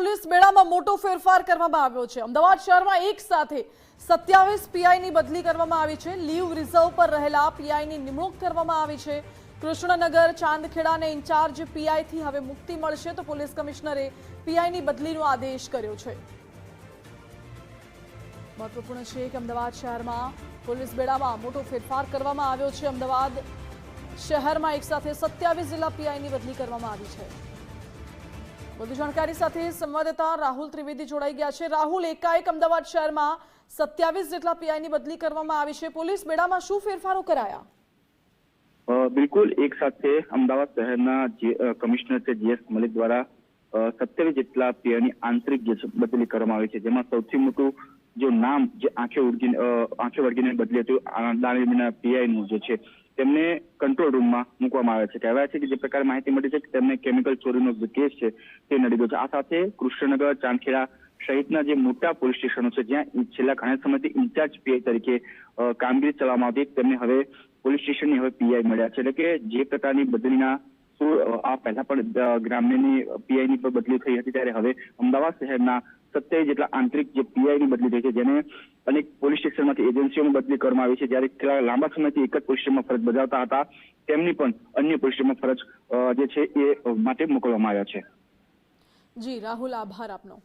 Police બેડામાં મોટો ફેરફાર કરવામાં આવ્યો છે। અમદાવાદ શહેરમાં એક સાથે 27 પીઆઈની બદલી કરવામાં આવી છે। લીવ રિઝર્વ પર રહેલા પીઆઈની નિમણૂક કરવામાં આવી છે। કૃષ્ણનગર ચાંદખેડાને ઇન્ચાર્જ પીઆઈથી હવે મુક્તિ મળશે તો પોલીસ કમિશનરે પીઆઈની બદલીનો આદેશ કર્યો છે। મહત્વપૂર્ણ છે કે અમદાવાદ શહેરમાં પોલીસ બેડામાં મોટો ફેરફાર કરવામાં આવ્યો છે। અમદાવાદ શહેરમાં એક સાથે 27 જિલ્લા પીઆઈની બદલી કરવામાં આવી છે। વધુ જાણકારી સાથે સંવાદદાતા રાહુલ ત્રિવેદી જોડાઈ ગયા છે। રાહુલ, એકાએક અમદાવાદ શહેરમાં 27 જેટલા પીઆઈની બદલી કરવામાં આવી છે। પોલીસ બેડામાં શું ફેરફારો કરાયા? બિલકુલ, એક સાથે અમદાવાદ શહેરના કમિશનર છે જીએસ મલિક દ્વારા 27 જેટલા પીઆઈની આંતરિક બદલી કરવામાં આવી છે, જેમાં સૌથી મોટું જે નામ જે આંખે વળગીને બદલી હતું દાણીના પીઆઈનું જે છે તેમને કંટ્રોલ રૂમમાં મૂકવામાં આવે છે। કહેવાય છે કે જે પ્રકારે માહિતી મળી છે કે તેમને કેમિકલ ચોરીનો જે કેસ છે તે નડી ગયો છે। આ સાથે કૃષ્ણનગર, ચાંદખેડા સહિતના જે મોટા પોલીસ સ્ટેશનો છે જ્યાં છેલ્લા ઘણા સમયથી ઇન્ચાર્જ પીઆઈ તરીકે કામગીરી ચલાવવામાં આવતી તેમને હવે પોલીસ સ્ટેશનની હવે પીઆઈ મળ્યા છે। એટલે કે જે પ્રકારની બદલીના આ પહેલા પણ ગ્રામ્યની પીઆઈની પર બદલી થઈ હતી ત્યારે હવે અમદાવાદ શહેરના 27 જેટલા આંતરિક જે પીઆઈની બદલી થઈ છે, જેને અનેક પોલીસ સ્ટેશનમાંથી એજન્સીઓમાં બદલી કરવામાં આવી છે। જ્યારે લાંબા સમયથી એક જ પોલીસ સ્ટેશનમાં ફરજ બજાવતા હતા તેમની પણ અન્ય પોલીસ સ્ટેશનમાં ફરજ જે છે એ માટે મોકલવામાં આવ્યા છે। જી રાહુલ, આભાર આપનો।